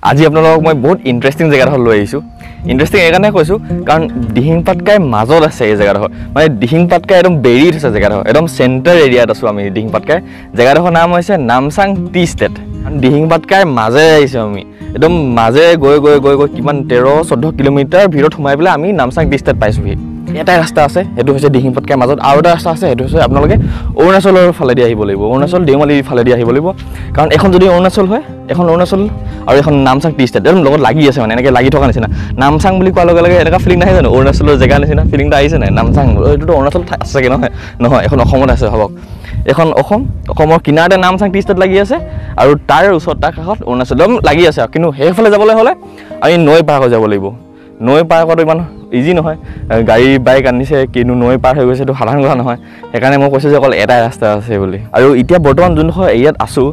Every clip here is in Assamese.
আজি আপোনালোকক মই বহুত ইণ্টাৰেষ্টিং জেগাডোখৰ লৈ আহিছোঁ। ইণ্টাৰেষ্টিং এইকাৰণে কৈছোঁ কাৰণ দিহিং পাটকাই মাজত আছে এই জেগাডোখৰ, মানে দিহিং পাটকাই একদম বেৰি থৈছে জেগাডোখৰ, একদম চেণ্টাৰ এৰিয়াত আছোঁ আমি দিহিং পাটকাই। জেগাডোখৰ নাম হৈছে নামচাং টি ষ্টেট। দিহিং পাটকাই মাজেৰে আহিছোঁ আমি, একদম মাজেৰে গৈ গৈ গৈ গৈ কিমান 13-14 কিলোমিটাৰ ভিতৰত সোমাই পেলাই আমি নামচাং টি ষ্টেট পাইছোঁহি। এটাই ৰাস্তা আছে, সেইটো হৈছে দিহিং পাটকাই মাজত, আৰু এটা ৰাস্তা আছে, সেইটো হৈছে আপোনালোকে অৰুণাচলৰ ফালেদি আহিব লাগিব, অৰুণাচল দেওমালিৰ ফালেদি আহিব লাগিব। কাৰণ এখন যদি অৰুণাচল হয়, এখন অৰুণাচল আৰু এখন নামচাং টি ষ্টেট একদম লগত লাগি আছে, মানে এনেকৈ লাগি থকা নিচিনা। নামচাং বুলি কোৱাৰ লগে লগে এনেকুৱা ফিলিং নাহে জানো, অৰুণাচলৰ জেগা নিচিনা ফিলিংটা আহিছে নাই? নামচাং এইটোতো অৰুণাচল আছে চাগে, নহয় নহয়, এখন অসমত আছে ভাবক। এখন অসমৰ কিনাৰতে নামচাং টি ষ্টেট লাগি আছে, আৰু তাৰ ওচৰত তাৰ কাষত অৰুণাচল একদম লাগি আছে। কিন্তু সেইফালে যাবলৈ হ'লে আমি নৈ পাৰ হৈ যাব লাগিব। নৈ পাৰ কৰাটো ইমান ইজি নহয়, গাড়ী বাইক আনিছে, কিন্তু নৈ পাৰ হৈ গৈছে, এইটো সাধাৰণ কথা নহয়। সেইকাৰণে মই কৈছোঁ যে অকল এটাই ৰাস্তা আছে বুলি। আৰু এতিয়া বৰ্তমান যোনডোখৰ এৰিয়াত আছোঁ,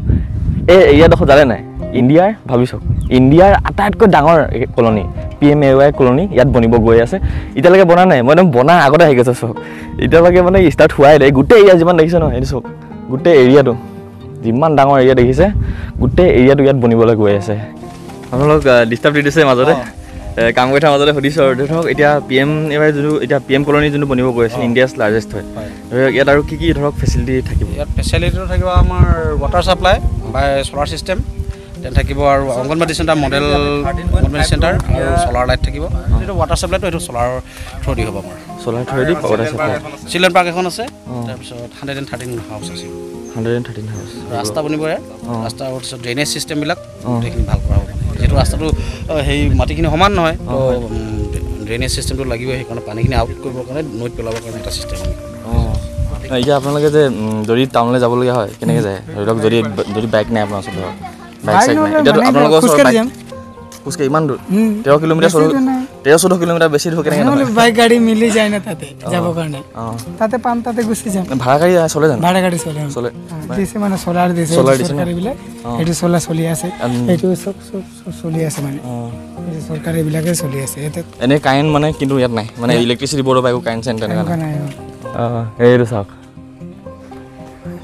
এই এৰিয়াডোখৰ জানে নাই, ইণ্ডিয়াৰ ভাবিছোঁ ইণ্ডিয়াৰ আটাইতকৈ ডাঙৰ কলনী, PMAY কলনী ইয়াত বনিব গৈ আছে। এতিয়ালৈকে বনা নাই, মই একদম বনা আগতে আহি গৈছে চব, এতিয়ালৈকে মানে ষ্টাৰ্ট হোৱাই নাই। গোটেই এৰিয়া যিমান দেখিছে নহয়, এইটো চব গোটেই এৰিয়াটো যিমান ডাঙৰ এৰিয়া দেখিছে, গোটেই এৰিয়াটো ইয়াত বনিবলৈ গৈ আছে। আপোনালোক ডিষ্টাৰ্ব দি দিছে মাজতে, কাম কৰি থকাৰ মাজতে সুধিছোঁ আৰু ধৰক এতিয়া PMAY যোনটো এতিয়া PM কলনী যোনটো বনিব গৈ আছে, ইণ্ডিয়াছ লাৰ্জেষ্ট হয়। ধৰক ইয়াত আৰু কি কি ধৰক ফেচিলিটি থাকিব? ইয়াত ফেচিলিটিটো থাকিব আমাৰ ৱাটাৰ ছাপ্লাই বাই ছ'লাৰ ছিষ্টেম, দেন থাকিব আৰু anganwadi centre, model anganwadi centre আৰু ছ'লাৰ লাইট থাকিব। এইটো ৱাটাৰ ছাপ্লাইটো এইটো ছ'লাৰৰ থ্ৰুদি হ'ব আমাৰ, solar through the water supply. Children park এখন আছে, তাৰপিছত 113 হাউচ আছে, 113 হাউচ। ৰাস্তা বনিব ইয়াত, ৰাস্তা তাৰপিছত ড্ৰেইনেজ ছিষ্টেমবিলাক গোটেইখিনি ভাল কৰা হ'ব। যিহেতু ৰাস্তাটো সেই মাটিখিনি সমান নহয়, তো ড্ৰেইনেজ ছিষ্টেমটো লাগিবই, সেইকাৰণে পানীখিনি আউট কৰিবৰ কাৰণে নৈত পেলাবৰ কাৰণে এটা ছিষ্টেম। এতিয়া আপোনালোকে যে যদি টাউনলৈ যাবলগীয়া হয় কেনেকৈ যায়? ধৰি লওক যদি বাইক নাই আপোনাৰ ওচৰত, ধৰক বাইক চাইক নাই, এতিয়াতো আপোনালোকৰ ওচৰত খোজকাঢ়ি ইমান দূৰ 13 কিলোমিটাৰ 13-14 কিলোমিটাৰ বেছি দূৰ কেনেকৈ নহয়? বাইক গাড়ী মিলি যায় না তাতে যাবৰ কাৰণে, তাতে পাম, তাতে গুচি যাম। ভাড়া গাড়ী চলে জানো? ভাড়া গাড়ী চলে দিছে, মানে চলাৰ দিছে, চৰকাৰীবিলাক সেইটো চলি আছে, সেইটো চব চলি আছে, মানে চৰকাৰীবিলাকে চলি আছে। এনেই কাৰেণ্ট মানে কিন্তু ইয়াত নাই, মানে ইলেক্ট্ৰিচিটি বৰ্ডৰ পৰা একো কাৰেণ্ট চাৰেণ্ট তেনেকুৱা নাই। এইটো চাওক,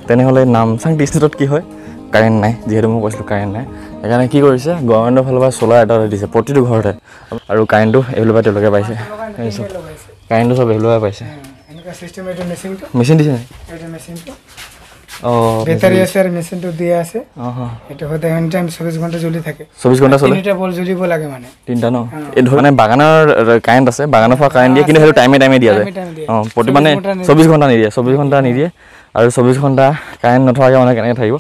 তেনেহ'লে নামচাং টি ষ্টেটত কি হয়? কাৰেণ্ট নাই, যিহেতু মই কৈছিলোঁ কাৰেণ্ট নাই, সেইকাৰণে কি কৰিছে গভৰ্ণমেণ্টৰ ফালৰ পৰা চ'লাৰ এটা দিছে প্ৰতিটো ঘৰতে, আৰু কাৰেণ্টটো এইফালৰ পৰা তেওঁলোকে পাইছে, কাৰেণ্টটো চব এইফালৰ পৰা পাইছে। মেচিন দিছে নাই? বেটাৰী আছে আৰু মেচিনটো দিয়া আছে, এইটো সদায় এনি টাইম 24 ঘণ্টা জ্বলি থাকে। 24 ঘণ্টা চলে, 3টা বল জ্বলিব লাগে, মানে 3টা ন? এই ধৰ মানে বাগানৰ কাৰেণ্ট আছে, বাগানৰ পৰা কাৰেণ্ট দিয়ে, কিন্তু সেইটো টাইমে দিয়া যায়। প্ৰতি মানে 24 ঘণ্টা নিদিয়ে, 24 ঘণ্টা নিদিয়ে, আৰু 24 ঘণ্টা কাৰেণ্ট নথকাকৈ মানে কেনেকৈ থাকিব,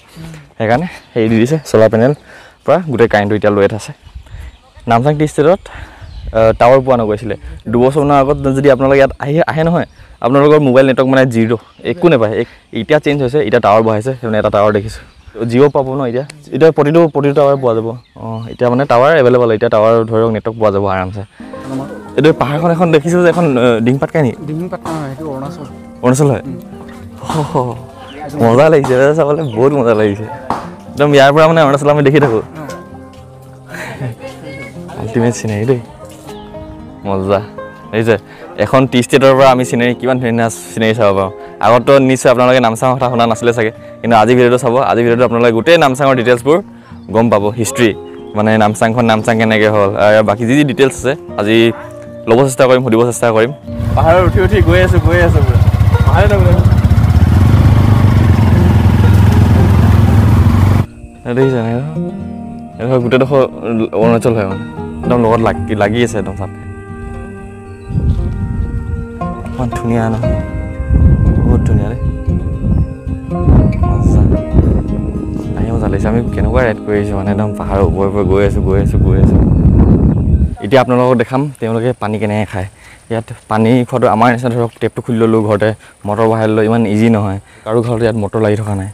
সেইকাৰণে হেৰি দি দিছে চ'লাৰ পেনেল পৰা গোটেই কাৰেণ্টটো এতিয়া লৈ আছে। নামচাং টি ষ্টেটত টাৱাৰ পোৱা নগৈছিলে 2 বছৰমানৰ আগত। যদি আপোনালোকে ইয়াত আহে নহয়, আপোনালোকৰ মোবাইল নেটৱৰ্ক মানে 0, একো নাপায়। এতিয়া চেঞ্জ হৈছে, এতিয়া টাৱাৰ বহাইছে, সেইকাৰণে এটা টাৱাৰ দেখিছোঁ। জিঅ' পাব ন এতিয়া প্ৰতিটো টাৱাৰ পোৱা যাব। এতিয়া মানে টাৱাৰ এভেইলেবল, এতিয়া টাৱাৰ ধৰক নেটৱৰ্ক পোৱা যাব আৰামছে। এইটো পাহাৰখন এখন দেখিছোঁ যে, এখন দিহিং পাটকাই নেকি? দিহিং পাটকা নহয়, সেইটো অৰুণাচল হয়। মজা লাগিছে চাবলৈ, বহুত মজা লাগিছে একদম। ইয়াৰ পৰা মানে অৰুণাচল আমি দেখি থাকোঁ, আল্টিমেট চিনেৰী দেই, মজা দেখিছে। এখন টি ষ্টেটৰ পৰা আমি চিনেৰী, কিমান ধুনীয়া চিনেৰী চাব পাৰোঁ। আগতো নিশ্চয় আপোনালোকে নামচাঙৰ কথা শুনা নাছিলে চাগে, কিন্তু আজি ভিডিঅ'টো চাব। আজি ভিডিঅ'টো আপোনালোকে গোটেই নামচাঙৰ ডিটেইলছবোৰ গম পাব, হিষ্ট্ৰী, মানে নামচাং কেনেকৈ হ'ল, আৰু বাকী যি ডিটেইলছ আছে আজি ল'ব চেষ্টা কৰিম, সুধিব চেষ্টা কৰিম। পাহাৰত উঠি গৈ আছোঁ পুৰা দেখিছে নাই? এইডোখৰ গোটেইডোখৰ অৰুণাচল হয়, মানে একদম লগত লাগি আছে একদম তাত। ইমান ধুনীয়া নহয়, বহুত ধুনীয়া দেই, মজা লাগিছে। আমি কেনেকুৱা ৰাইড কৰি আহিছোঁ, মানে একদম পাহাৰৰ ওপৰে ওপৰে গৈ আছোঁ। এতিয়া আপোনালোকক দেখাম তেওঁলোকে পানী কেনেকৈ খায়। ইয়াত পানী খোৱাটো আমাৰ নিচিনা ধৰক টেপটো খুলি ল'লোঁ ঘৰতে, মটৰ বহাই ল'লোঁ, ইমান ইজি নহয়। কাৰো ঘৰতে ইয়াত মটৰ লাগি থকা নাই,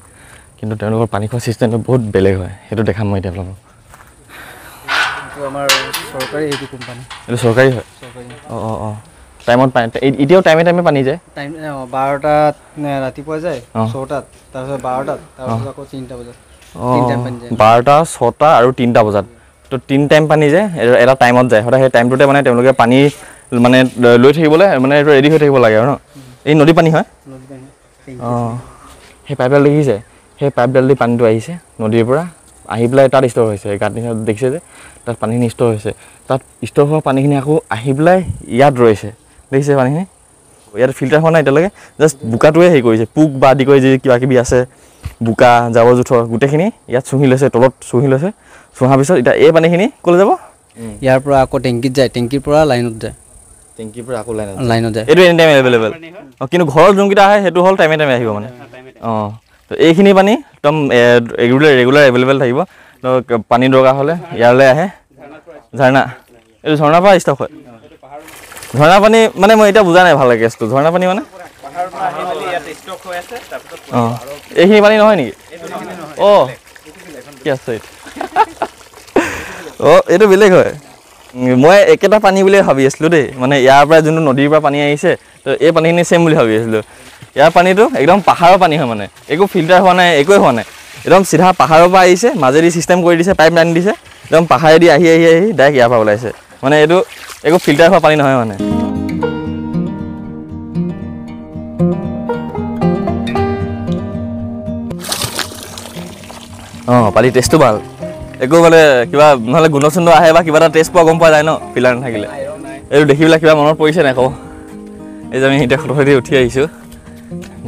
কিন্তু তেওঁলোকৰ পানী খোৱা চিষ্টেমটো বহুত বেলেগ হয়, সেইটো দেখাম মই এতিয়া আপোনালোকক। আমাৰ চৰকাৰী এইটো কোম্পানী, এইটো চৰকাৰী হয়? টাইমত পানী, এতিয়াও টাইমে পানী যায়? 12টাত ৰাতিপুৱা যায়, 6টাত, তাৰপিছত 12টাত, তাৰপিছত আকৌ 3টা বজাত। 12টা, 6টা আৰু 3টা বজাত, তো 3 টাইম পানী যায়, এটা টাইমত যায় সদায়। সেই টাইমটোতে মানে তেওঁলোকে পানী মানে লৈ থাকিবলৈ মানে এইটো ৰেডি হৈ থাকিব লাগে আৰু ন? এই নদী পানী হয়? সেই পাইপডাল দেখিছে? সেই পাইপডাল দি পানীটো আহিছে নদীৰ পৰা, আহি পেলাই তাত ষ্ট'ৰ হৈছে গাঁত নিচিনা দেখিছে যে তাত পানীখিনি ষ্ট'ৰ হৈছে তাত ষ্ট'ৰ হোৱা পানীখিনি আকৌ আহি পেলাই ইয়াত ৰৈছে দেখিছে পানীখিনি ইয়াত ফিল্টাৰ হোৱা নাই এতিয়ালৈকে জাষ্ট বোকাটোৱে হেৰি কৰিছে পোক বা আদি কৰি যি কিবা কিবি আছে বোকা জাবৰ জোঁথৰ গোটেইখিনি ইয়াত চুহি লৈছে তলত চুহি লৈছে চুহাৰ পিছত এতিয়া এই পানীখিনি ক'লৈ যাব ইয়াৰ পৰা আকৌ টেংকিত যায় টেংকিৰ পৰা লাইনত যায় টেংকিৰ পৰা আকৌ লাইনত যায় এইটো এনি টাইম এভেইলেবল কিন্তু ঘৰত যোনকেইটা আহে সেইটো হ'ল টাইমে টাইমে আহিব মানে তো এইখিনি পানী একদম ৰেগুলাৰ এভেইলেবল থাকিব তো পানী দৰকাৰ হ'লে ইয়ালৈ আহে ঝৰ্ণা এইটো ঝৰ্ণাৰ পৰা ষ্টক হয় ঝৰ্ণা পানী মানে মই এতিয়া বুজা নাই ভালকৈ কেছটো ঝৰ্ণা পানী মানে এইখিনি পানী নহয় নেকি কি আছে এইটো বেলেগ হয় মই একেটা পানী বুলিয়ে ভাবি আছিলোঁ দেই মানে ইয়াৰ পৰা যোনটো নদীৰ পৰা পানী আহিছে তো এই পানীখিনি ছেম বুলি ভাবি আছিলোঁ ইয়াৰ পানীটো একদম পাহাৰৰ পানী হয় মানে একো ফিল্টাৰ হোৱা নাই একোৱে হোৱা নাই একদম চিধা পাহাৰৰ পৰা আহিছে মাজেদি ছিষ্টেম কৰি দিছে পাইপ লাইন দিছে একদম পাহাৰেদি আহি ডাইৰেক্ট ইয়াৰ পৰা ওলাইছে মানে এইটো একো ফিল্টাৰ হোৱা পানী নহয় মানে পানী টেষ্টটো ভাল একো মানে কিবা নহ'লে গোন্ধ চোন্ধ আহে বা কিবা এটা টেষ্ট পোৱা গম পোৱা যায় ন ফিল্টাৰ নাথাকিলে এইটো দেখি পেলাই কিবা মনত পৰিছে নাই কওঁ এই যে আমি এতিয়া খটখটি উঠি আহিছোঁ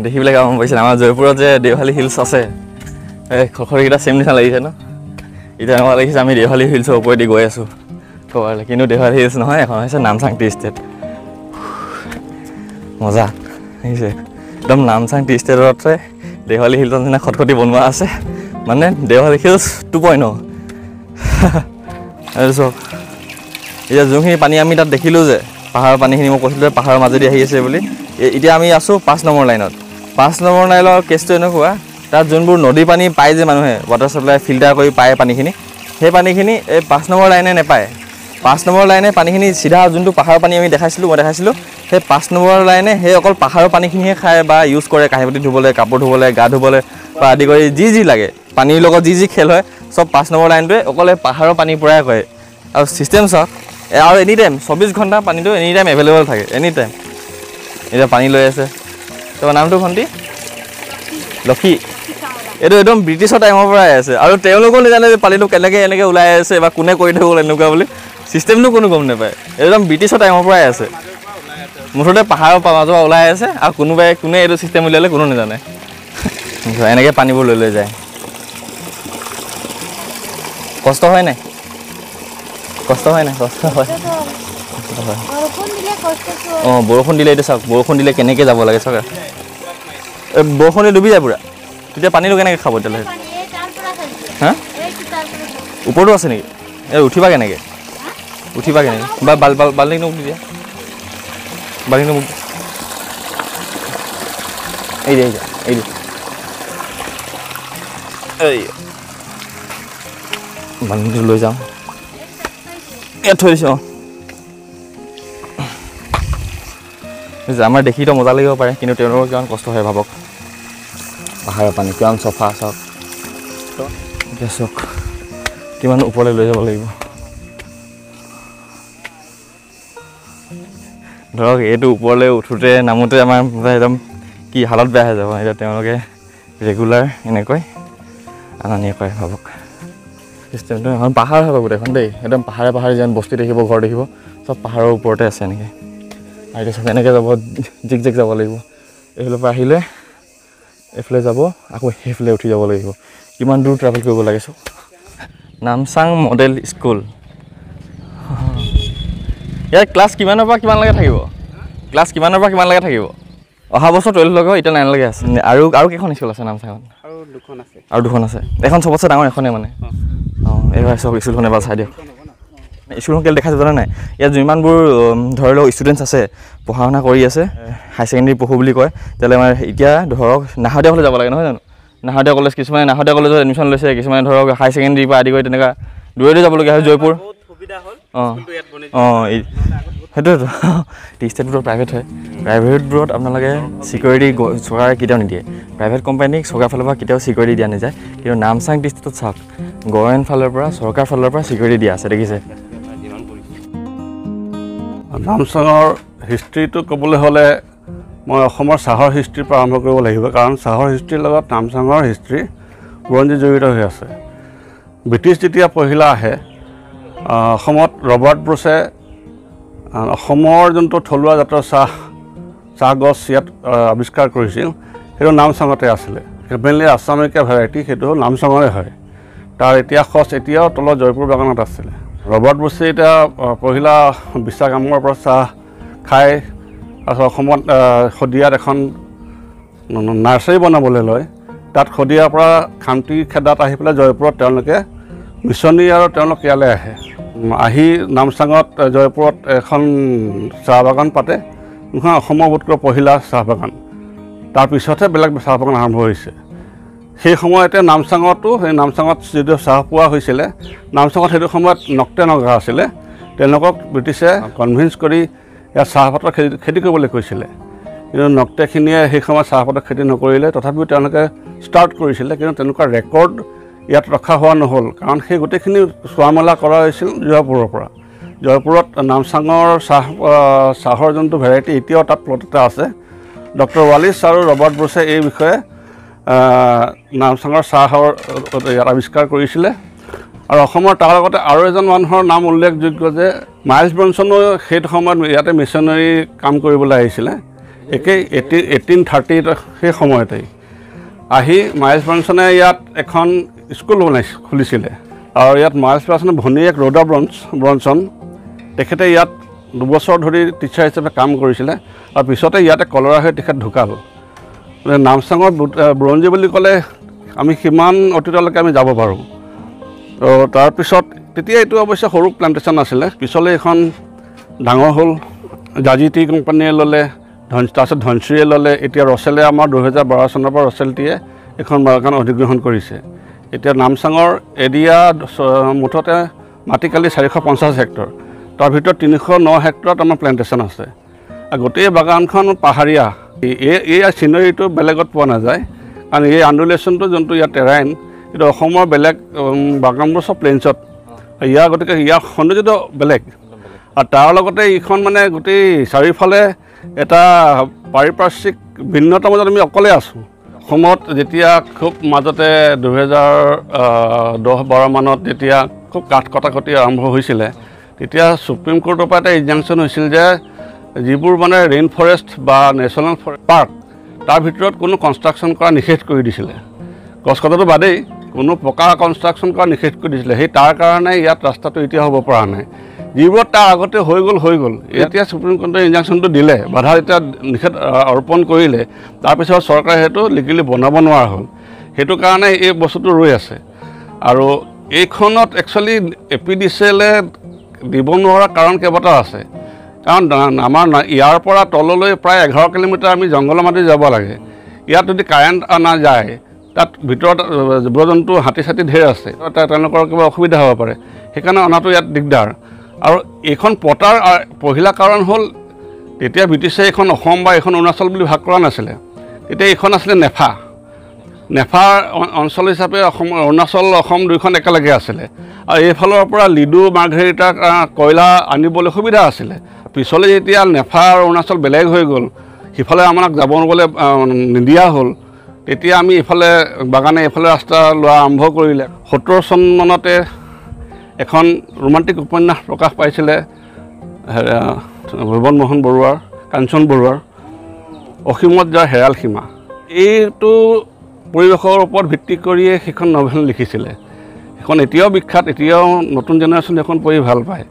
দেখি পেলাই কিবা মনত পৰিছে আমাৰ জয়পুৰত যে দেওহালী হিলছ আছে এই খটখটিকেইটা ছেম নিচিনা লাগিছে ন এতিয়া এনেকুৱা লাগিছে আমি দেওহালী হিলছৰ ওপৰেদি গৈ আছোঁ ক'বলৈ কিন্তু দেওহালী হিলছ নহয় এখন হৈছে নামচাং টি ষ্টেট মজা আহিছে একদম নামচাং টি ষ্টেটতে দেওহালী হিলছৰ নিচিনা খটখটি বনোৱা আছে মানে দেওহালী হিলছ 2.0 আৰু চাওক এতিয়া যোনখিনি পানী আমি তাত দেখিলোঁ যে পাহাৰৰ পানীখিনি মই কৈছিলোঁ যে পাহাৰৰ মাজেদি আহি আছে বুলি এতিয়া আমি আছোঁ 5 নম্বৰ লাইনত 5 নম্বৰ লাইনৰ কেছটো এনেকুৱা তাত যোনবোৰ নদী পানী পায় যে মানুহে ৱাটাৰ ছাপ্লাই ফিল্টাৰ কৰি পায় পানীখিনি সেই পানীখিনি এই 5 নম্বৰ লাইনে নাপায় 5 নম্বৰ লাইনে পানীখিনি চিধা যোনটো পাহাৰৰ পানী আমি দেখাইছিলোঁ মই দেখাইছিলোঁ সেই 5 নম্বৰ লাইনে সেই অকল পাহাৰৰ পানীখিনিহে খায় বা ইউজ কৰে কাঁহী বাতি ধুবলৈ কাপোৰ ধুবলৈ গা ধুবলৈ বা আদি কৰি যি লাগে পানীৰ লগত যি খেল হয় চব 5 নম্বৰ লাইনটোৱে অকলে পাহাৰৰ পানীৰ পৰাই কৰে আৰু ছিষ্টেম চাওক আৰু এনি টাইম 24 ঘণ্টা পানীটো এনি টাইম এভেইলেবল থাকে এনি টাইম এতিয়া পানী লৈ আছে তোমাৰ নামটো ভণ্টি লক্ষী এইটো একদম ব্ৰিটিছৰ টাইমৰ পৰাই আছে আৰু তেওঁলোকেও নাজানে যে পানীটো কেনেকৈ এনেকৈ ওলাই আছে বা কোনে কৰি থৈ গ'ল এনেকুৱা বুলি ছিষ্টেমটো কোনো গম নাপায় একদম ব্ৰিটিছৰ টাইমৰ পৰাই আছে মুঠতে পাহাৰৰ মাজৰ পৰা ওলাই আছে আৰু কোনে এইটো ছিষ্টেম উলিয়ালে কোনো নাজানে এনেকৈ পানীবোৰ লৈ যায় কষ্ট হয় নাই কষ্ট হয় বৰষুণ দিলে এইটো চাওক বৰষুণ দিলে কেনেকৈ যাব লাগে চাওক বৰষুণে ডুবি যায় পুৰা তেতিয়া পানীটো কেনেকৈ খাব তেতিয়াহ'লে হা ওপৰতো আছে নেকি এই উঠিবা কেনেকৈ বা বাল্টিংটো মোক দিয়া বাল্টিংটো মোক এই বাল্টিংটো লৈ যাওঁ ইয়াত থৈ দিছোঁ আমাৰ দেখিতো মজা লাগিব পাৰে কিন্তু তেওঁলোকৰ কিমান কষ্ট হয় ভাবক পাহাৰৰ পানী কিমান চফা চাওক এতিয়া চাওক কিমান ওপৰলৈ লৈ যাব লাগিব ধৰক এইটো ওপৰলৈ উঠোঁতে নামোতে আমাৰ একদম কি হালত বেয়া হৈ যাব এতিয়া তেওঁলোকে ৰেগুলাৰ এনেকৈ অনা নিয়া কৰে ভাবক চিষ্টেমটো এখন পাহাৰ হ'ব গোটেইখন দেই একদম পাহাৰে যেন বস্তি দেখিব ঘৰ দেখিব চব পাহাৰৰ ওপৰতে আছে এনেকৈ আৰু এতিয়া চব এনেকৈ যাব জিক যাব লাগিব এইফালৰ পৰা আহিলে এইফালে যাব আকৌ সেইফালে উঠি যাব লাগিব কিমান দূৰ ট্ৰেভেল কৰিব লাগে চব Namchang model school year class কিমানৰ পৰা কিমানলৈকে থাকিব অহা বছৰ 12 লৈকে এতিয়া 9 লৈকে আছে আৰু কেইখন স্কুল আছে নামচাঙত আৰু দুখন আছে এখন চবতছে ডাঙৰ এখনেই মানে এইবাৰ চব স্কুলখন এবাৰ চাই দিয়ক স্কুলখন কেলৈ দেখাইছে জানা নাই ইয়াত যিমানবোৰ ধৰি লওক ষ্টুডেণ্টছ আছে পঢ়া শুনা কৰি আছে হাই ছেকেণ্ডেৰী পঢ়ো বুলি কয় তেতিয়াহ'লে আমাৰ এতিয়া ধৰক নাহৰীয়া হ'লে যাব লাগে নহয় জানো নাহৰীয়া কলেজ কিছুমানে নাহৰীয়া কলেজত এডমিশ্যন লৈছে কিছুমানে ধৰক হাই ছেকেণ্ডেৰীৰ পৰা আদি কৰি তেনেকুৱা দূৰলৈ যাবলগীয়া হয় জয়পুৰ সেইটোৱেতো টি ষ্টেটবোৰত প্ৰাইভেট হয় প্ৰাইভেটবোৰত আপোনালোকে ছিকিউৰিটি চৰকাৰে কেতিয়াও নিদিয়ে প্ৰাইভেট কোম্পানীক চৰকাৰৰ ফালৰ পৰা কেতিয়াও ছিকিউৰিটি দিয়া নাযায় কিন্তু নামচাং টি ষ্টেটত চাওক গভৰ্ণমেণ্ট ফালৰ পৰা চৰকাৰৰ ফালৰ পৰা ছিকিউৰিটি দিয়া আছে দেখিছে নামচাঙৰ হিষ্ট্ৰীটো ক'বলৈ হ'লে মই অসমৰ চাহৰ হিষ্ট্ৰীৰ পৰা আৰম্ভ কৰিব লাগিব কাৰণ চাহৰ হিষ্ট্ৰীৰ লগত নামচাঙৰ হিষ্ট্ৰী বুৰঞ্জী জড়িত হৈ আছে ব্ৰিটিছ যেতিয়া পহিলা আহে অসমত ৰবাৰ্ট ব্ৰুছে অসমৰ যোনটো থলুৱা জাতৰ চাহ গছ ইয়াত আৱিষ্কাৰ কৰিছিল সেইটো নামচাঙতে আছিলে মেইনলি আছামিকা ভেৰাইটি সেইটো নামচাঙৰে হয় তাৰ ইতিহাস এতিয়াও তলত জয়পুৰ বাগানত আছিলে ৰবাৰ্ট ব্ৰুছে এতিয়া পহিলা বিশাখামৰ পৰা চাহ খাই তাৰপিছত অসমত শদিয়াত এখন নাৰ্চাৰী বনাবলৈ লয় তাত শদিয়াৰ পৰা খান্তি খেদাত আহি পেলাই জয়পুৰত তেওঁলোকে মিছনী আৰু তেওঁলোক ইয়ালৈ আহি নামচাঙত জয়পুৰত এখন চাহ বাগান পাতে এখন অসমৰ বোধকৰি পহিলা চাহ বাগান তাৰপিছতহে বেলেগ চাহ বাগান আৰম্ভ হৈছে সেই সময়তে নামচাঙত যদিও চাহ পোৱা হৈছিলে নামচাঙত সেইটো সময়ত নক্তে নগা আছিলে তেওঁলোকক ব্ৰিটিছে কনভিন্স কৰি ইয়াত চাহপাতৰ খেতি কৰিবলৈ কৈছিলে কিন্তু নক্তেখিনিয়ে সেই সময়ত চাহপাতৰ খেতি নকৰিলে তথাপিও তেওঁলোকে ষ্টাৰ্ট কৰিছিলে কিন্তু তেনেকুৱা ৰেকৰ্ড ইয়াত ৰখা হোৱা নহ'ল কাৰণ সেই গোটেইখিনি চোৱা মেলা কৰা হৈছিল জয়পুৰৰ পৰা জয়পুৰত নামচাঙৰ চাহৰ যোনটো ভেৰাইটি এতিয়াও তাত প্লট এটা আছে ডক্টৰ ৱালিছ আৰু ৰবাৰ্ট ব্ৰুছে এই বিষয়ে নামচাঙৰ চাহৰ ইয়াত আৱিষ্কাৰ কৰিছিলে আৰু অসমৰ তাৰ লগতে আৰু এজন মানুহৰ নাম উল্লেখযোগ্য যে মাইলছ ব্ৰনছনো সেইটো সময়ত ইয়াতে মিছনেৰী কাম কৰিবলৈ আহিছিলে একেই 1830 সেই সময়তেই আহি মাইলছ ব্ৰনছনে ইয়াত এখন স্কুল খুলিছিলে আৰু ইয়াত মাইলছ ব্ৰনছনৰ ভনীয়েক ৰ'ডা ব্ৰনছন তেখেতে ইয়াত 2 বছৰ ধৰি টিচাৰ হিচাপে কাম কৰিছিলে আৰু পিছতে ইয়াতে কলৰা হৈ তেখেত ঢুকাল নামচাঙৰ বুৰঞ্জী বুলি ক'লে আমি সিমান অতীতলৈকে আমি যাব পাৰোঁ তো তাৰপিছত তেতিয়া এইটো অৱশ্যে সৰু প্লেণ্টেশ্যন আছিলে পিছলৈ এখন ডাঙৰ হ'ল জাজি টি কোম্পানীয়ে ল'লে তাৰপিছত ধনশ্ৰীয়ে ল'লে এতিয়া ৰচেলে আমাৰ 2012 চনৰ পৰা ৰচেলটিয়ে এখন বাগান অধিগ্ৰহণ কৰিছে এতিয়া নামচাঙৰ এৰিয়া মুঠতে মাটিকালি 450 হেক্টৰ তাৰ ভিতৰত 309 হেক্টৰত আমাৰ প্লেণ্টেশ্যন আছে গোটেই বাগানখন পাহাৰীয়া এই চিনেৰীটো বেলেগত পোৱা নাযায় কাৰণ এই আণ্ডুলেশ্যনটো যোনটো ইয়াৰ টেৰাইন এইটো অসমৰ বেলেগ বাগানবোৰ চব প্লেইনছত গতিকে ইয়াৰ সৌন্দৰ্যটো বেলেগ আৰু তাৰ লগতে এইখন মানে গোটেই চাৰিওফালে এটা পাৰিপাৰ্শ্বিক ভিন্নতাৰ মাজত আমি অকলে আছোঁ অসমত যেতিয়া খুব মাজতে 2010-12 মানত যেতিয়া খুব কাঠ কটাকটি আৰম্ভ হৈছিলে তেতিয়া সুপ্ৰিম কোৰ্টৰ পৰা এটা ইনজাংচন হৈছিল যে যিবোৰ মানে ৰেইন ফৰেষ্ট বা নেশ্যনেল পাৰ্ক তাৰ ভিতৰত কোনো কনষ্ট্ৰাকশ্যন কৰা নিষেধ কৰি দিছিলে গছ কটাটো বাদেই কোনো পকা কনষ্ট্ৰাকশ্যন কৰা নিষেধ কৰি দিছিলে সেই তাৰ কাৰণে ইয়াত ৰাস্তাটো এতিয়া হ'ব পৰা নাই যিবোৰত তাৰ আগতে হৈ গ'ল এতিয়া সুপ্ৰিম কোৰ্টে ইনজাংচনটো দিলে বাধা এতিয়া নিষেধ অৰ্পণ কৰিলে তাৰপিছত চৰকাৰে সেইটো লিগেলি বনাব নোৱাৰা হ'ল সেইটো কাৰণে এই বস্তুটো ৰৈ আছে আৰু এইখনত একচুৱেলি APDCL দিব নোৱাৰা কাৰণ কেইবাটাও আছে কাৰণ আমাৰ ইয়াৰ পৰা তললৈ প্ৰায় 11 কিলোমিটাৰ আমি জংঘলৰ মাজেদি যাব লাগে ইয়াত যদি কাৰেণ্ট অনা যায় তাত ভিতৰত জীৱ জন্তু হাতী ছাতি ঢেৰ আছে তেওঁলোকৰ কিবা অসুবিধা হ'ব পাৰে সেইকাৰণে অনাটো ইয়াত দিগদাৰ আৰু এইখন পতাৰ পহিলা কাৰণ হ'ল তেতিয়া ব্ৰিটিছে এইখন অসম বা এইখন অৰুণাচল বুলি ভাগ কৰা নাছিলে তেতিয়া এইখন আছিলে নেফা অঞ্চল হিচাপে অৰুণাচল অসম দুইখন একেলগে আছিলে আৰু এইফালৰ পৰা লিডু মাৰ্ঘেৰিটা কয়লা আনিবলৈ সুবিধা আছিলে পিছলৈ যেতিয়া নেফা আৰু অৰুণাচল বেলেগ হৈ গ'ল সিফালে আমাক যাব নগ'লে নিদিয়া হ'ল তেতিয়া আমি এইফালে বাগানে এইফালে ৰাস্তা লোৱা আৰম্ভ কৰিলে 70 চন মানতে এখন ৰোমান্টিক উপন্যাস প্ৰকাশ পাইছিলে ভুৱন মোহন বৰুৱাৰ কাঞ্চন বৰুৱাৰ অসীমত যাৰ হেৰাল সীমা এইটো পৰিৱেশৰ ওপৰত ভিত্তি কৰিয়ে সেইখন নভেল লিখিছিলে সেইখন এতিয়াও বিখ্যাত এতিয়াও নতুন জেনেৰেশ্যন এখন পঢ়ি ভাল পায়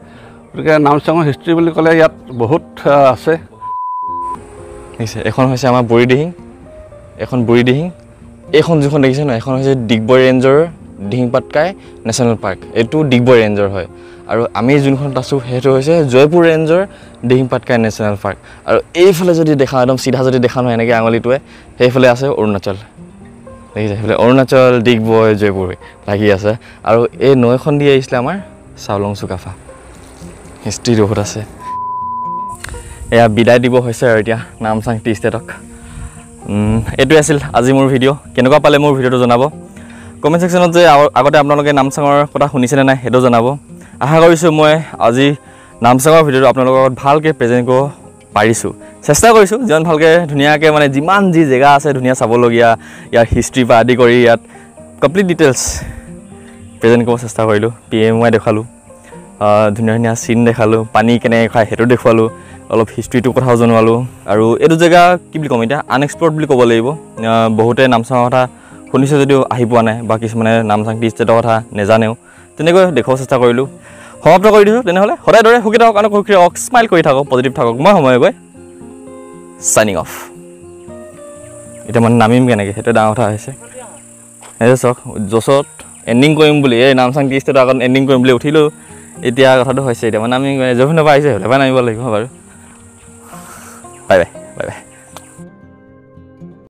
গতিকে নামচাঙৰ হিষ্ট্ৰী বুলি ক'লে ইয়াত বহুত আছে এখন হৈছে আমাৰ বুঢ়ীদিহিং এইখন যিখন দেখিছে ন এখন হৈছে ডিগবৈ ৰেঞ্জৰ দিহিং পাটকাই নেশ্যনেল পাৰ্ক এইটো ডিগবৈ ৰেঞ্জৰ হয় আৰু আমি যোনখনত আছোঁ সেইটো হৈছে জয়পুৰ ৰেঞ্জৰ দিহিং পাটকাই নেশ্যনেল পাৰ্ক আৰু এইফালে যদি দেখা একদম চিধা যদি দেখা নহয় এনেকৈ আঙুলিটোৱে সেইফালে আছে অৰুণাচল দেখিছে সেইফালে অৰুণাচল ডিগবৈ জয়পুৰ লাগি আছে আৰু এই নৈখন দি আহিছিলে আমাৰ চাউলং চুকাফা হিষ্ট্ৰী বহুত আছে এয়া বিদায় দিব হৈছে আৰু এতিয়া নামচাং টি ষ্টেটক এইটোৱে আছিল আজি মোৰ ভিডিঅ' কেনেকুৱা পালে মোৰ ভিডিঅ'টো জনাব কমেণ্ট ছেকশ্যনত যে আগতে আপোনালোকে নামচাঙৰ কথা শুনিছেনে নাই সেইটো জনাব আশা কৰিছোঁ মই আজি নামচাঙৰ ভিডিঅ'টো আপোনালোকৰ লগত ভালকৈ প্ৰেজেণ্ট কৰিব পাৰিছোঁ চেষ্টা কৰিছোঁ যিমান ভালকৈ ধুনীয়াকৈ মানে যিমান যি জেগা আছে ধুনীয়া চাবলগীয়া ইয়াৰ হিষ্ট্ৰী পৰা আদি কৰি ইয়াত কমপ্লিট ডিটেইলছ প্ৰেজেণ্ট কৰিব চেষ্টা কৰিলোঁ PMY দেখালোঁ ধুনীয়া ধুনীয়া চিন দেখালোঁ পানী কেনেকৈ খায় সেইটো দেখুৱালোঁ অলপ হিষ্ট্ৰীটোৰ কথাও জনোৱালোঁ আৰু এইটো জেগা কি বুলি ক'ম এতিয়া আনএক্সপ্ল'ৰ্ড বুলি ক'ব লাগিব বহুতে নামচাঙৰ কথা শুনিছে যদিও আহি পোৱা নাই বা কিছুমানে নামচাং টি ষ্টেটৰ কথা নেজানেও তেনেকৈ দেখুৱাব চেষ্টা কৰিলোঁ সমাপ্ত কৰি দিছোঁ তেনেহ'লে সদায় দৰে সুখী থাকক আনক সুখী থাকক স্মাইল কৰি থাকক পজিটিভ থাকক মই সময় গৈ চাইনিং অফ এতিয়া মানে নামিম কেনেকৈ সেইটো ডাঙৰ কথা হৈছে এই চাওক জছত এণ্ডিং কৰিম বুলি এই নামচাং টি ষ্টেটৰ আগত এণ্ডিং কৰিম বুলি উঠিলোঁ এতিয়া কথাটো হৈছে এতিয়া মানে আমি য'ৰ পৰা আহিছে সেইফালে নামিব লাগিব বাৰু বাই বাই বাই বাই